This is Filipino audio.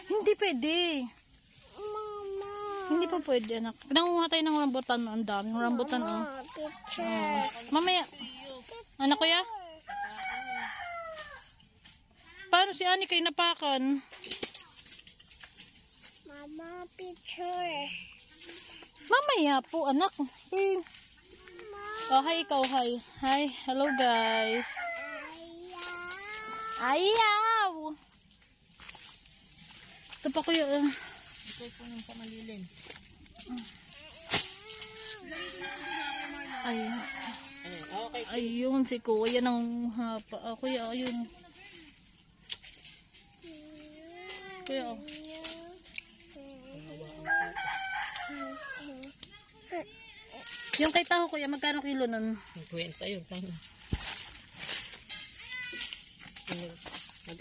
Hindi pwede. Mama. Hindi pa pwede, anak. Nangunguha tayo ng rambutan. Ang daming rambutan, oh. Picture. Mamaya. Anak ko ya? Paano si Ani kayo napakan? Mama, picture. Mamaya po, anak. Eh. Oh, hi ikaw, hi. Hi, hello guys. Ayaw! Ito pa kuya. Ito po yung pamalilim. Ayun. Okay. Ayun, si kuya ng hapa. Kuya, ayun. Kuya, oh. Yung kay taho kuya, magkano kilo nun? 20 yun.